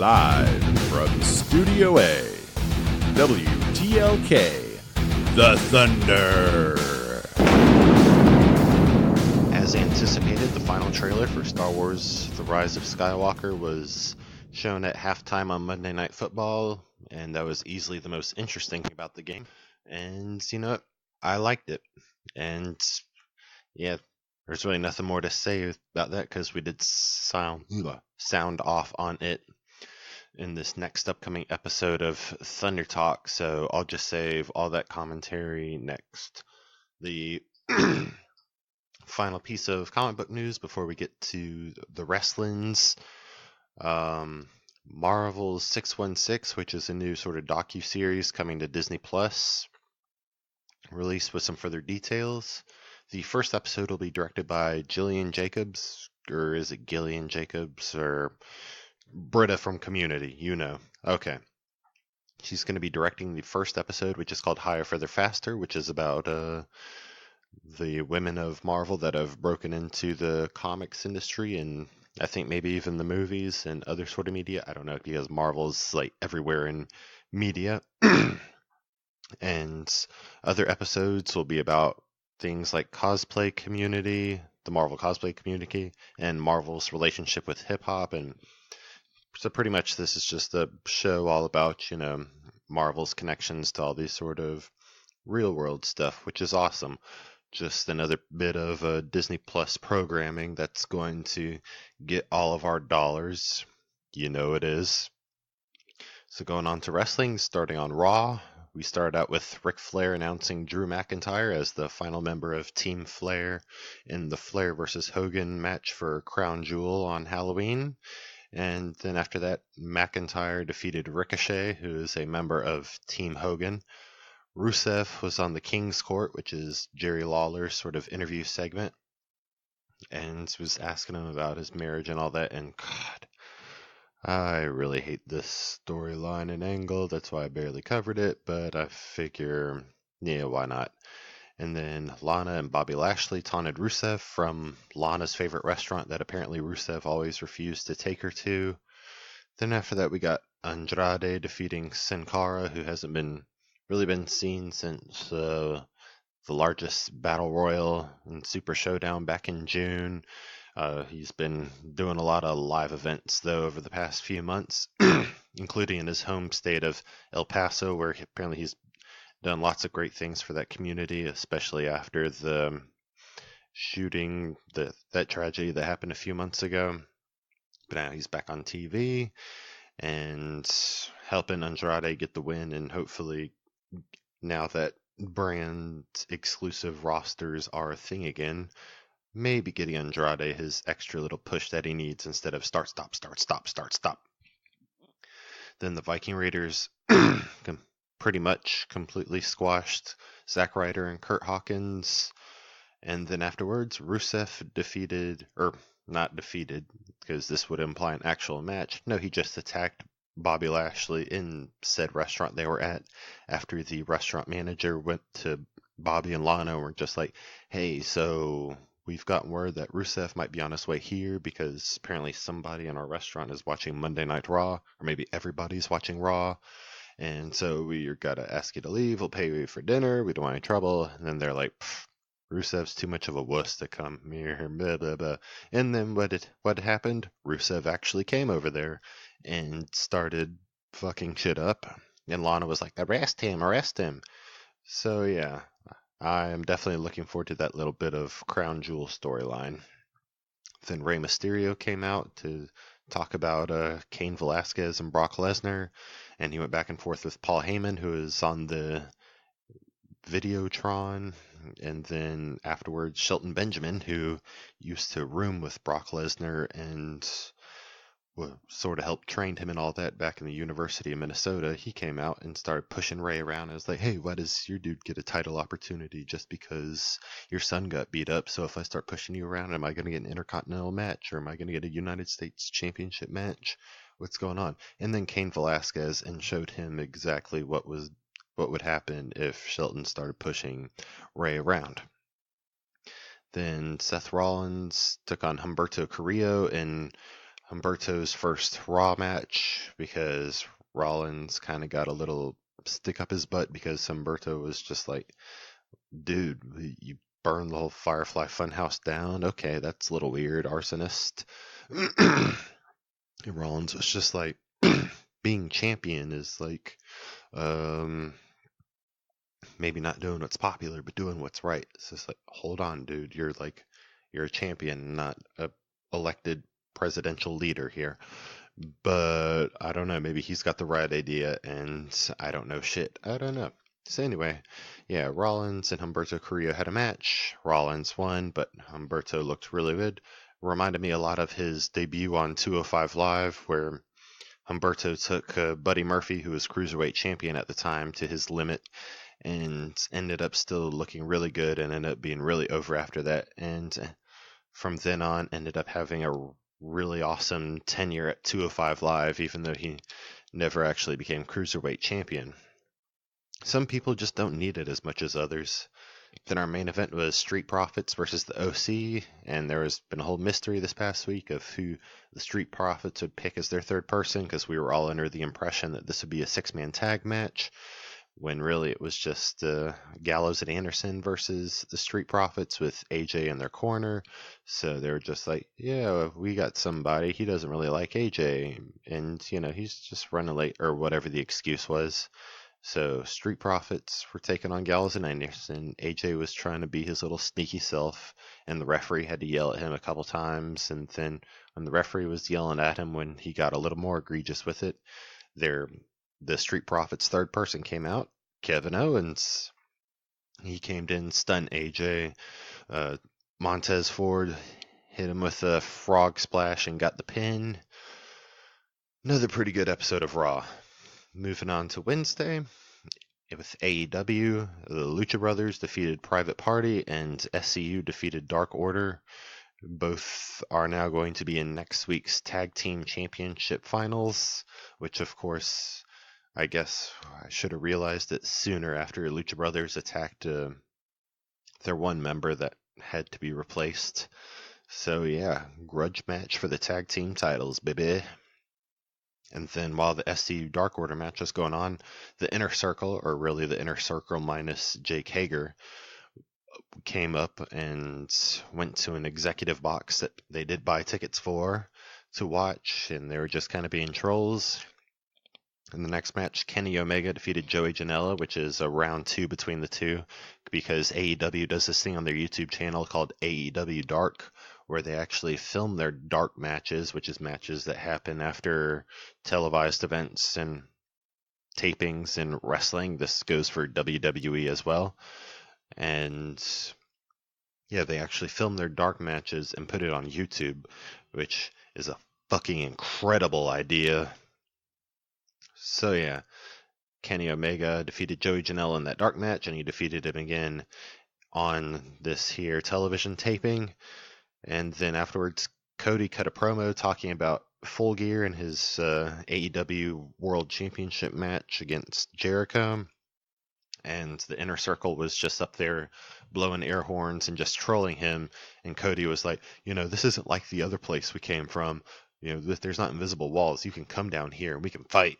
Live from Studio A, WTLK, The Thunder. As anticipated, the final trailer for Star Wars The Rise of Skywalker was shown at halftime on Monday Night Football, and that was easily the most interesting thing about the game. And you know what? I liked it. And yeah, there's really nothing more to say about that because we did sound off on it in this next upcoming episode of Thunder Talk, so I'll just save all that commentary next. The final piece of comic book news before we get to the wrestlings. Marvel's 616, which is a new sort of docu-series coming to Disney Plus, released with some further details. The first episode will be directed by Gillian Jacobs, or is it Gillian Jacobs, or Britta from Community, you know. Okay. She's going to be directing the first episode, which is called Higher, Further, Faster, which is about the women of Marvel that have broken into the comics industry and I think maybe even the movies and other sort of media. I don't know, because Marvel's like everywhere in media. And other episodes will be about things like cosplay community, the Marvel cosplay community, and Marvel's relationship with hip-hop. And so pretty much this is just a show all about, you know, Marvel's connections to all these sort of real-world stuff, which is awesome. Just another bit of Disney Plus programming that's going to get all of our dollars. You know it is. So going on to wrestling, starting on Raw, we started out with Ric Flair announcing Drew McIntyre as the final member of Team Flair in the Flair vs. Hogan match for Crown Jewel on Halloween. And then after that, McIntyre defeated Ricochet, who is a member of Team Hogan. Rusev was on the King's Court, which is Jerry Lawler's sort of interview segment, and was asking him about his marriage and all that. And God, I really hate this storyline and angle. That's why I barely covered it, but I figure, yeah, why not? And then Lana and Bobby Lashley taunted Rusev from Lana's favorite restaurant that apparently Rusev always refused to take her to. Then after that, we got Andrade defeating Sin Cara, who hasn't really been seen since the largest battle royal and Super Showdown back in June. He's been doing a lot of live events, though, over the past few months, including in his home state of El Paso, where apparently he's done lots of great things for that community, especially after the shooting, that tragedy that happened a few months ago. But now he's back on TV and helping Andrade get the win, and hopefully now that brand exclusive rosters are a thing again, maybe getting Andrade his extra little push that he needs instead of start, stop, start, stop, start, stop. Then the Viking Raiders pretty much completely squashed Zack Ryder and Kurt Hawkins. And then afterwards, Rusev defeated, or not defeated, because this would imply an actual match. No, he just attacked Bobby Lashley in said restaurant they were at after the restaurant manager went to Bobby and Lana and were just like, hey, so we've gotten word that Rusev might be on his way here because apparently somebody in our restaurant is watching Monday Night Raw, or maybe everybody's watching Raw. And so we gotta ask you to leave. We'll pay you for dinner. We don't want any trouble. And then they're like, Rusev's too much of a wuss to come here, blah, blah, blah. And then what happened? Rusev actually came over there and started fucking shit up. And Lana was like, arrest him. So yeah, I am definitely looking forward to that little bit of Crown Jewel storyline. Then Rey Mysterio came out to talk about Cain Velasquez and Brock Lesnar, and he went back and forth with Paul Heyman, who is on the Videotron, and then afterwards Shelton Benjamin, who used to room with Brock Lesnar and sort of helped train him and all that back in the University of Minnesota. He came out and started pushing Ray around. I was like, hey, why does your dude get a title opportunity just because your son got beat up? So if I start pushing you around, am I going to get an Intercontinental match, or am I going to get a United States Championship match? What's going on? And then Cain Velasquez and showed him exactly what would happen if Shelton started pushing Ray around. Then Seth Rollins took on Humberto Carrillo, and Humberto's first Raw match because Rollins kind of got a little stick up his butt because Humberto was just like, dude, you burned the whole Firefly Funhouse down. Okay, that's a little weird, arsonist. Rollins was just like, being champion is like, maybe not doing what's popular, but doing what's right. It's just like, hold on, dude. You're a champion, not a elected presidential leader here. But I don't know. Maybe he's got the right idea, and I don't know shit. I don't know. So anyway, yeah, Rollins and Humberto Carrillo had a match. Rollins won, but Humberto looked really good. Reminded me a lot of his debut on 205 Live, where Humberto took Buddy Murphy, who was cruiserweight champion at the time, to his limit, and ended up still looking really good, and ended up being really over after that. And from then on, ended up having a really awesome tenure at 205 Live, even though he never actually became cruiserweight champion. Some people just don't need it as much as others. Then our main event was Street Profits versus the OC, and there has been a whole mystery this past week of who the Street Profits would pick as their third person, because we were all under the impression that this would be a six-man tag match, when really it was just Gallows and Anderson versus the Street Profits with AJ in their corner. So they were just like, yeah, we got somebody. He doesn't really like AJ, and he's just running late, or whatever the excuse was. So Street Profits were taking on Gallows and Anderson. AJ was trying to be his little sneaky self, and the referee had to yell at him a couple times. And then when the referee was yelling at him, when he got a little more egregious with it, the Street Profits third person came out, Kevin Owens. He came in, stunned AJ. Montez Ford hit him with a frog splash and got the pin. Another pretty good episode of Raw. Moving on to Wednesday, with AEW, the Lucha Brothers defeated Private Party and SCU defeated Dark Order. Both are now going to be in next week's Tag Team Championship Finals, which of course, I guess I should have realized it sooner after Lucha Brothers attacked their one member that had to be replaced. So yeah, grudge match for the tag team titles, baby. And then while the SCU Dark Order match was going on, the Inner Circle, or really the Inner Circle minus Jake Hager, came up and went to an executive box that they did buy tickets for to watch, and they were just kind of being trolls. In the next match, Kenny Omega defeated Joey Janela, which is a round two between the two, because AEW does this thing on their YouTube channel called AEW Dark, where they actually film their dark matches, which is matches that happen after televised events and tapings in wrestling. This goes for WWE as well. And yeah, they actually film their dark matches and put it on YouTube, which is a fucking incredible idea. So yeah, Kenny Omega defeated Joey Janela in that dark match, and he defeated him again on this here television taping. And then afterwards, Cody cut a promo talking about Full Gear and his AEW World Championship match against Jericho. And the Inner Circle was just up there blowing air horns and just trolling him. And Cody was like, this isn't like the other place we came from. There's not invisible walls. You can come down here and we can fight.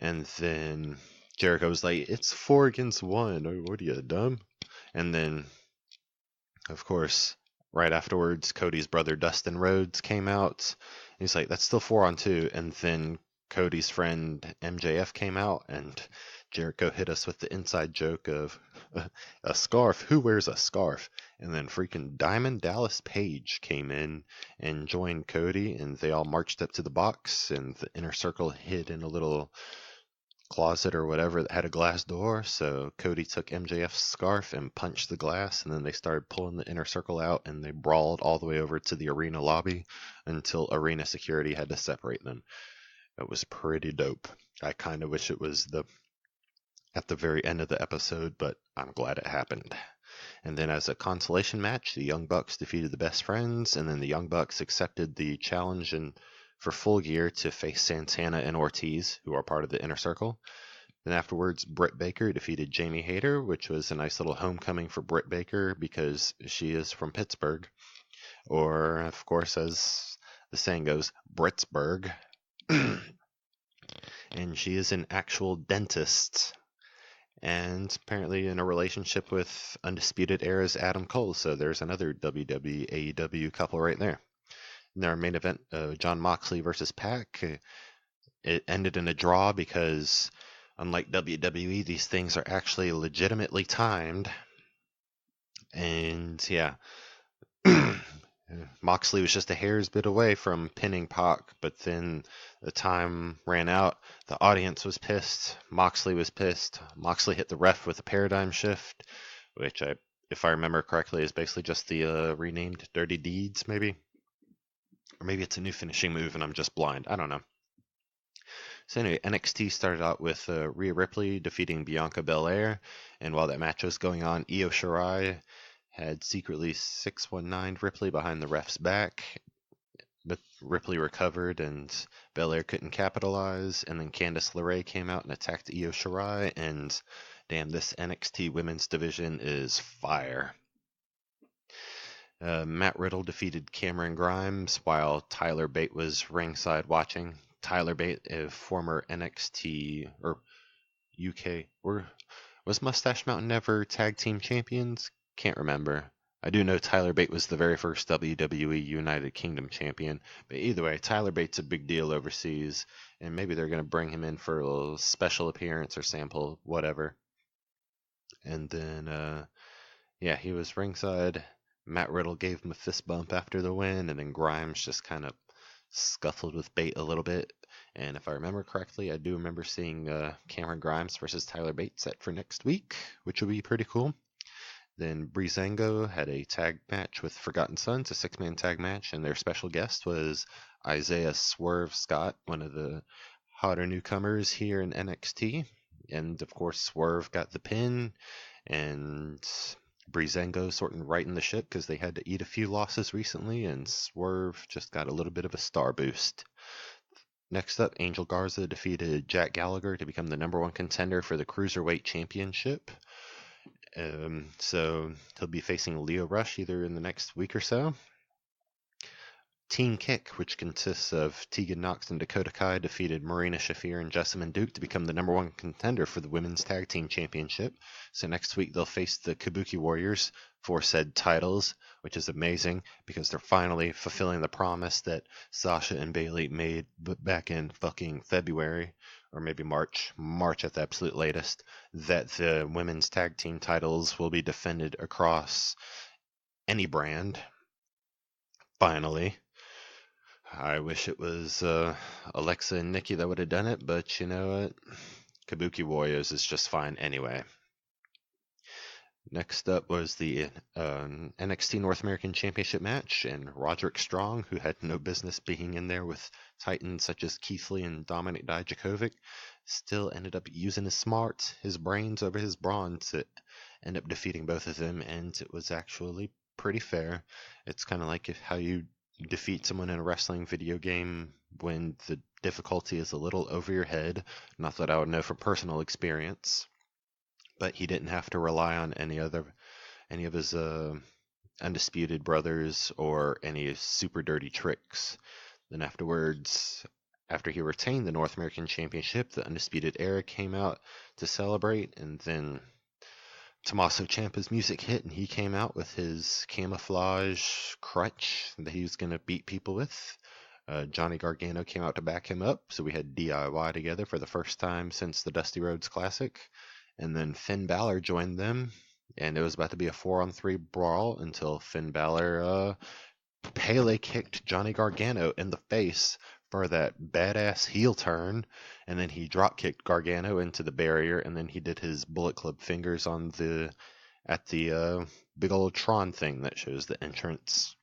And then Jericho was like, it's 4 against 1. What are you, dumb? And then, of course, right afterwards, Cody's brother Dustin Rhodes came out. He's like, that's still 4 on 2. And then Cody's friend MJF came out, and Jericho hit us with the inside joke of a scarf. Who wears a scarf? And then freaking Diamond Dallas Page came in and joined Cody, and they all marched up to the box, and the Inner Circle hid in a little closet or whatever that had a glass door. So Cody took MJF's scarf and punched the glass, and then they started pulling the Inner Circle out, and they brawled all the way over to the arena lobby until arena security had to separate them. It was pretty dope. I kind of wish it was at the very end of the episode, but I'm glad it happened. And then as a consolation match, the Young Bucks defeated the Best Friends, and then the Young Bucks accepted the challenge for Full Gear to face Santana and Ortiz, who are part of the Inner Circle. Then afterwards, Britt Baker defeated Jamie Hayter, which was a nice little homecoming for Britt Baker because she is from Pittsburgh. Or, of course, as the saying goes, Britsburg. And she is an actual dentist. And apparently in a relationship with Undisputed Era's Adam Cole. So there's another WWE AEW couple right there. In their main event, Jon Moxley versus Pac. It ended in a draw because, unlike WWE, these things are actually legitimately timed. And yeah, Moxley was just a hair's bit away from pinning Pac, but then the time ran out. The audience was pissed. Moxley was pissed. Moxley hit the ref with a paradigm shift, which, if I remember correctly, is basically just the renamed Dirty Deeds, maybe? Or maybe it's a new finishing move and I'm just blind. I don't know. So anyway, NXT started out with Rhea Ripley defeating Bianca Belair, and while that match was going on, Io Shirai had secretly 619 Ripley behind the ref's back, but Ripley recovered and Belair couldn't capitalize, and then Candice LeRae came out and attacked Io Shirai, and damn, this NXT women's division is fire. Matt Riddle defeated Cameron Grimes while Tyler Bate was ringside watching. Tyler Bate, a former NXT or UK, was Mustache Mountain ever tag team champions? Can't remember. I do know Tyler Bate was the very first WWE United Kingdom champion. But either way, Tyler Bate's a big deal overseas, and maybe they're going to bring him in for a little special appearance or sample, whatever. And then, yeah, he was ringside. Matt Riddle gave him a fist bump after the win, and then Grimes just kind of scuffled with Bate a little bit. And if I remember correctly, I do remember seeing Cameron Grimes versus Tyler Bate set for next week, which will be pretty cool. Then Breezango had a tag match with Forgotten Sons, a 6-man tag match, and their special guest was Isaiah Swerve Scott, one of the hotter newcomers here in NXT. And of course, Swerve got the pin, and Breezango sorting right in the ship because they had to eat a few losses recently, and Swerve just got a little bit of a star boost. Next up, Angel Garza defeated Jack Gallagher to become the #1 contender for the Cruiserweight Championship. So he'll be facing Leo Rush either in the next week or so. Team Kick, which consists of Tegan Nox and Dakota Kai, defeated Marina Shafir and Jessamine Duke to become the #1 contender for the Women's Tag Team Championship. So next week they'll face the Kabuki Warriors for said titles, which is amazing because they're finally fulfilling the promise that Sasha and Bayley made back in fucking February, or maybe March at the absolute latest, that the women's tag team titles will be defended across any brand. Finally. I wish it was Alexa and Nikki that would have done it, but you know what? Kabuki Warriors is just fine anyway. Next up was the NXT North American Championship match, and Roderick Strong, who had no business being in there with titans such as Keith Lee and Dominic Dijakovic, still ended up using his smarts, his brains over his brawn to end up defeating both of them, and it was actually pretty fair. It's kind of like how you defeat someone in a wrestling video game when the difficulty is a little over your head. Not that I would know from personal experience, but he didn't have to rely on any of his Undisputed brothers or any super dirty tricks. Then afterwards, after he retained the North American Championship, the Undisputed Era came out to celebrate, and then Tommaso Ciampa's music hit, and he came out with his camouflage crutch that he was going to beat people with. Johnny Gargano came out to back him up, so we had DIY together for the first time since the Dusty Rhodes Classic. And then Finn Balor joined them, and it was about to be a 4-on-3 brawl until Finn Balor Pele kicked Johnny Gargano in the face for that badass heel turn, and then he drop kicked Gargano into the barrier, and then he did his Bullet Club fingers at the big old Tron thing that shows the entrance.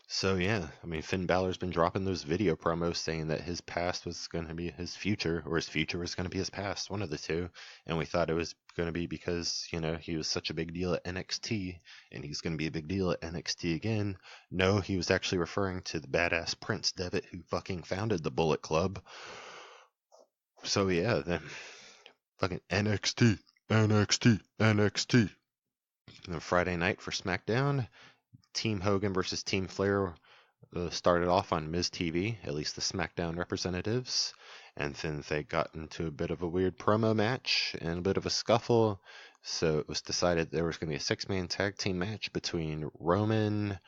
So yeah, I mean, Finn Balor's been dropping those video promos saying that his past was going to be his future, or his future was going to be his past, one of the two. And we thought it was going to be because, you know, he was such a big deal at NXT, and he's going to be a big deal at NXT again. No, he was actually referring to the badass Prince Devitt who fucking founded the Bullet Club. So yeah, then fucking NXT. And then Friday night for SmackDown, Team Hogan versus Team Flair started off on Miz TV, at least the SmackDown representatives, and then they got into a bit of a weird promo match and a bit of a scuffle. So it was decided there was going to be a six-man tag team match between Roman,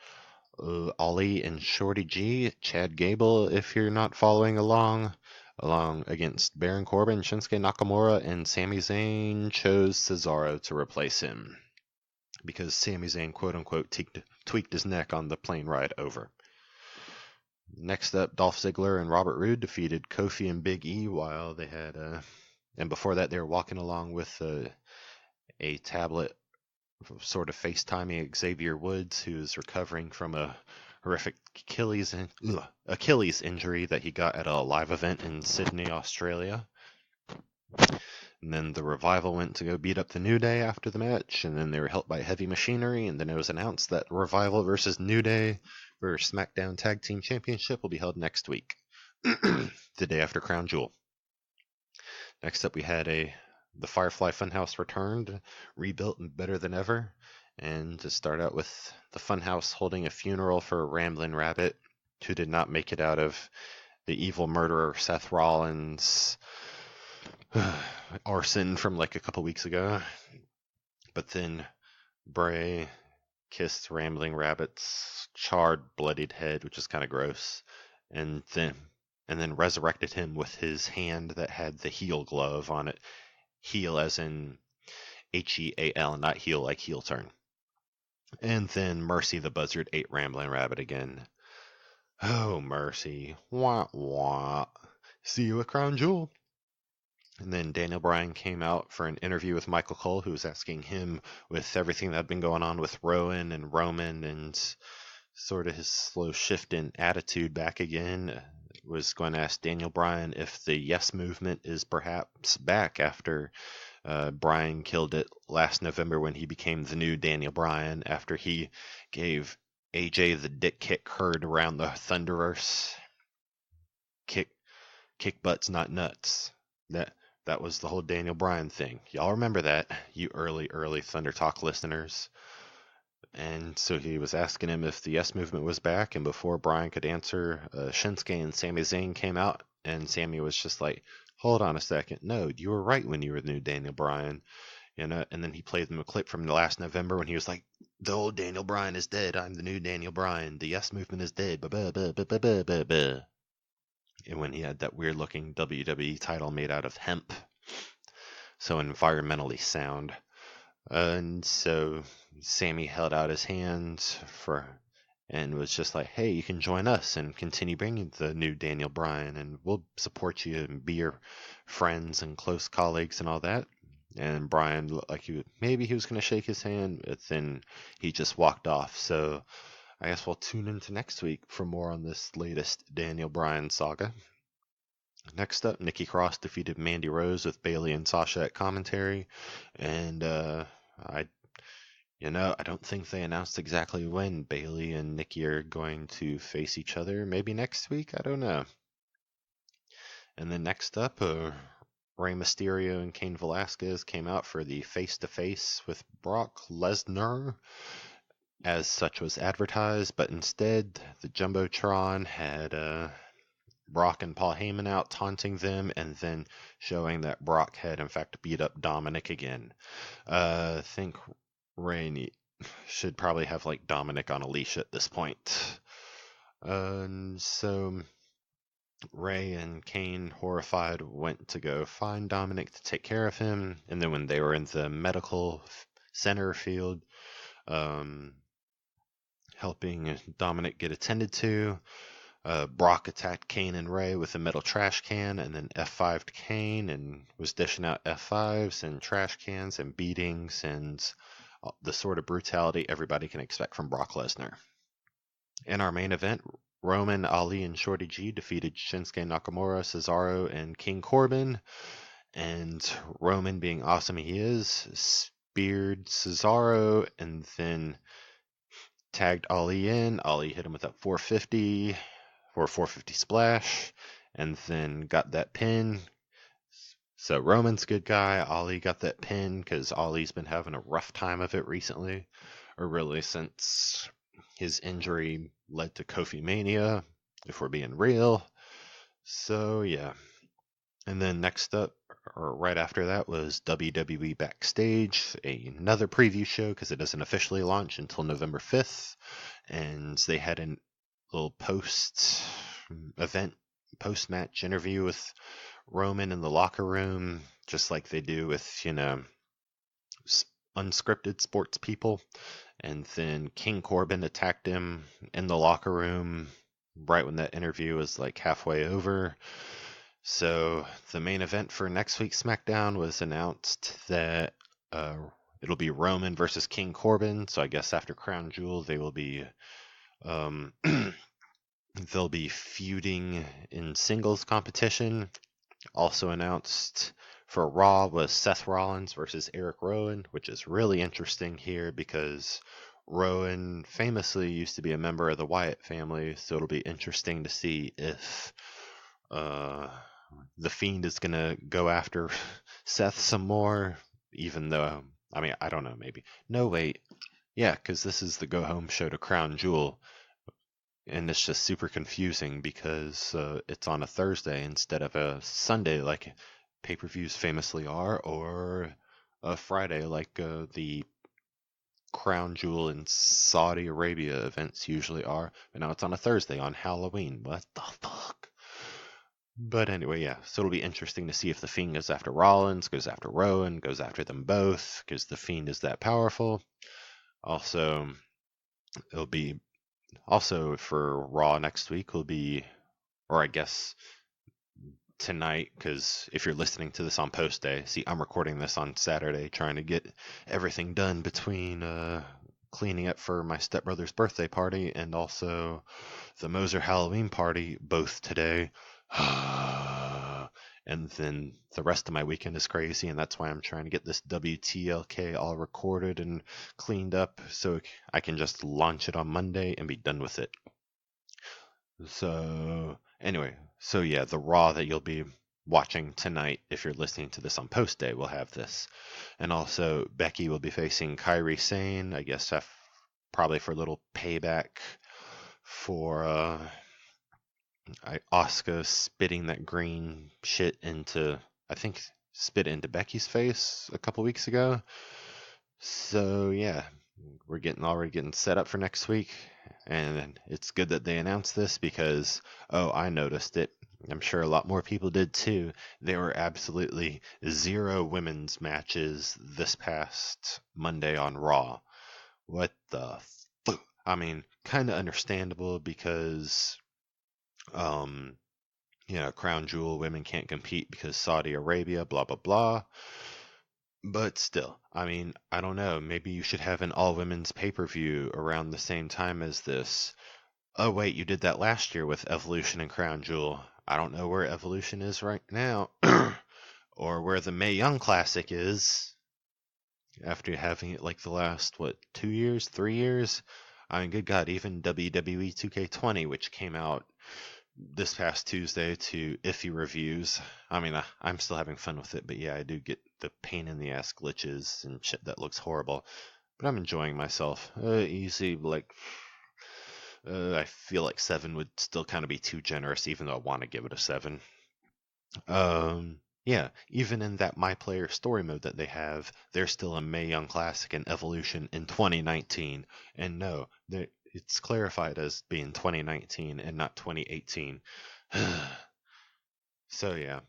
Ali, and Shorty G, Chad Gable, if you're not following along against Baron Corbin, Shinsuke Nakamura, and Sami Zayn chose Cesaro to replace him because Sami Zayn, quote-unquote, tweaked his neck on the plane ride over. Next up, Dolph Ziggler and Robert Roode defeated Kofi and Big E while they had, and before that they were walking along with a tablet sort of FaceTiming Xavier Woods, who's recovering from a horrific Achilles injury that he got at a live event in Sydney, Australia. And then the Revival went to go beat up the New Day after the match, and then they were helped by Heavy Machinery, and then it was announced that Revival versus New Day for SmackDown Tag Team Championship will be held next week, the day after Crown Jewel. Next up we had the Firefly Funhouse returned, rebuilt and better than ever, and to start out with the Funhouse holding a funeral for Ramblin Rabbit, who did not make it out of the evil murderer Seth Rollins' arson from like a couple weeks ago. But then Bray kissed Ramblin Rabbit's charred, bloodied head, which is kind of gross, and then resurrected him with his hand that had the heel glove on it. Heel as in HEAL, not heel like heel turn. And then Mercy the Buzzard ate Ramblin Rabbit again. Oh, Mercy. Wah, wah. See you at Crown Jewel. And then Daniel Bryan came out for an interview with Michael Cole, who was asking him, with everything that had been going on with Rowan and Roman and sort of his slow shift in attitude back again, was going to ask Daniel Bryan if the Yes Movement is perhaps back after Bryan killed it last November when he became the new Daniel Bryan after he gave AJ the dick kick heard around the Thunderverse. Kick butts, not nuts. That was the whole Daniel Bryan thing. Y'all remember that, you early Thunder Talk listeners. And so he was asking him if the Yes Movement was back, and before Bryan could answer, Shinsuke and Sami Zayn came out, and Sami was just like, hold on a second, no, you were right when you were the new Daniel Bryan. And then he played them a clip from the last November when he was like, the old Daniel Bryan is dead, I'm the new Daniel Bryan, the Yes Movement is dead, and when he had that weird looking WWE title made out of hemp, so environmentally sound. And so Sami held out his hands and was just like, hey, you can join us and continue bringing the new Daniel Bryan, and we'll support you and be your friends and close colleagues and all that. And Bryan looked like maybe he was going to shake his hand, but then he just walked off. So I guess we'll tune into next week for more on this latest Daniel Bryan saga. Next up, Nikki Cross defeated Mandy Rose with Bayley and Sasha at commentary, and I don't think they announced exactly when Bayley and Nikki are going to face each other. Maybe next week? I don't know. And then next up, Rey Mysterio and Cain Velasquez came out for the face-to-face with Brock Lesnar, as such was advertised, but instead the Jumbotron had Brock and Paul Heyman out taunting them, and then showing that Brock had in fact beat up Dominic again. I think Rey should probably have like Dominic on a leash at this point. So Rey and Kane, horrified, went to go find Dominic to take care of him, and then when they were in the medical center field, helping Dominic get attended to, Brock attacked Kane and Rey with a metal trash can, and then F5'd Kane and was dishing out F5s and trash cans and beatings and the sort of brutality everybody can expect from Brock Lesnar. In our main event, Roman, Ali, and Shorty G defeated Shinsuke Nakamura, Cesaro, and King Corbin. And Roman, being awesome he is, speared Cesaro and then tagged Ali in. Ali hit him with a 450 or 450 splash, and then got that pin. So Roman's a good guy. Ali got that pin because Ali's been having a rough time of it recently, or really since his injury led to Kofi Mania, if we're being real. So, yeah. And then next up, or right after that, was WWE Backstage, another preview show because it doesn't officially launch until November 5th. And they had a little post-event, post-match interview with Roman in the locker room, just like they do with, unscripted sports people. And then King Corbin attacked him in the locker room right when that interview was like halfway over. So the main event for next week's SmackDown was announced that it'll be Roman versus King Corbin. So I guess after Crown Jewel, they will be they'll be feuding in singles competition. Also announced for Raw was Seth Rollins versus Eric Rowan, which is really interesting here because Rowan famously used to be a member of the Wyatt family, so it'll be interesting to see if the Fiend is going to go after Seth some more, even though, I don't know, maybe. No, wait. Yeah, because this is the go-home show to Crown Jewel, and it's just super confusing because it's on a Thursday instead of a Sunday like pay-per-views famously are, or a Friday like the Crown Jewel in Saudi Arabia events usually are. But now it's on a Thursday on Halloween. What the fuck? But anyway, yeah. So it'll be interesting to see if the Fiend goes after Rollins, goes after Rowan, goes after them both, because the Fiend is that powerful. Also, it'll be for Raw next week will be, or I guess tonight, because if you're listening to this on post day, see, I'm recording this on Saturday, trying to get everything done between cleaning up for my stepbrother's birthday party and also the Moser Halloween party, both today. And then the rest of my weekend is crazy, and that's why I'm trying to get this WTLK all recorded and cleaned up so I can just launch it on Monday and be done with it. So, anyway, so yeah, the Raw that you'll be watching tonight, if you're listening to this on post day, will have this. And also, Becky will be facing Kairi Sane, I guess probably for a little payback for Asuka spitting that green shit into, I think, spit into Becky's face a couple weeks ago. So yeah, we're already getting set up for next week, and it's good that they announced this because, I noticed it. I'm sure a lot more people did too. There were absolutely 0 women's matches this past Monday on Raw. What the fuck? Kind of understandable because Crown Jewel women can't compete because Saudi Arabia, blah, blah, blah. But still, I don't know. Maybe you should have an all-women's pay-per-view around the same time as this. Oh, wait, you did that last year with Evolution and Crown Jewel. I don't know where Evolution is right now. Or where the Mae Young Classic is. After having it like the last, 2 years, 3 years? Good God, even WWE 2K20, which came out this past Tuesday to iffy reviews. I'm still having fun with it, but yeah, I do get the pain in the ass glitches and shit that looks horrible. But I'm enjoying myself. Easy, I feel like 7 would still kind of be too generous, even though I want to give it a 7. Yeah, even in that My Player story mode that they have, there's still a Mae Young Classic and Evolution in 2019. And no, it's clarified as being 2019 and not 2018. So yeah,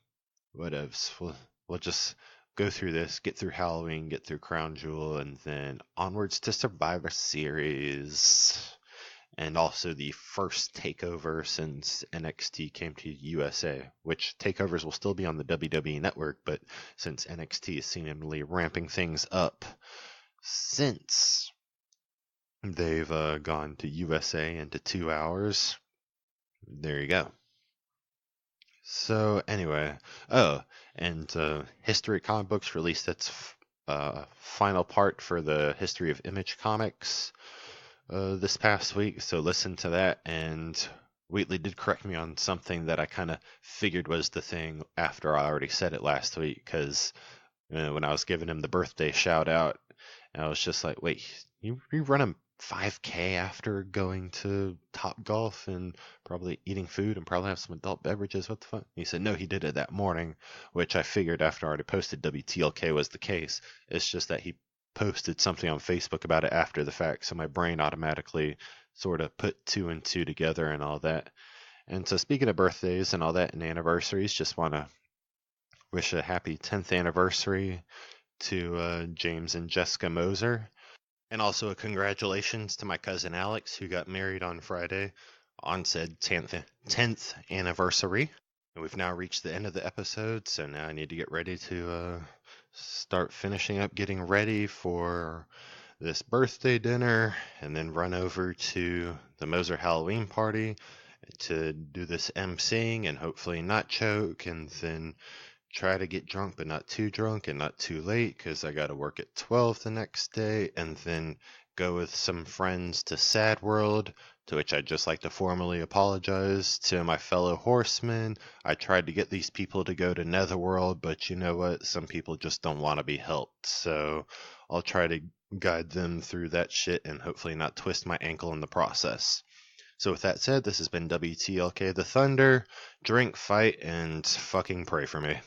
whatevs. We'll just go through this, get through Halloween, get through Crown Jewel, and then onwards to Survivor Series. And also the first takeover since NXT came to USA, which takeovers will still be on the WWE Network, but since NXT is seemingly ramping things up since they've gone to USA into 2 hours, there you go. So anyway, and History Comic Books released its final part for the History of Image Comics this past week, so listen to that. And Wheatley did correct me on something that I kind of figured was the thing after I already said it last week, because when I was giving him the birthday shout out, I was just like, wait, you run a 5K after going to Top Golf and probably eating food and probably have some adult beverages. What the fuck? He said, no, he did it that morning, which I figured after I already posted WTLK was the case. It's just that he posted something on Facebook about it after the fact, so my brain automatically sort of put two and two together and all that. And so, speaking of birthdays and all that and anniversaries, just want to wish a happy 10th anniversary to James and Jessica Moser. And also a congratulations to my cousin Alex, who got married on Friday on said 10th anniversary. And we've now reached the end of the episode, so now I need to get ready to start finishing up getting ready for this birthday dinner and then run over to the Moser Halloween party to do this emceeing and hopefully not choke, and then try to get drunk but not too drunk and not too late because I got to work at 12 the next day, and then go with some friends to Sad World, to which I'd just like to formally apologize to my fellow horsemen. I tried to get these people to go to Netherworld, but you know what? Some people just don't want to be helped, so I'll try to guide them through that shit and hopefully not twist my ankle in the process. So with that said, this has been WTLK The Thunder. Drink, fight, and fucking pray for me.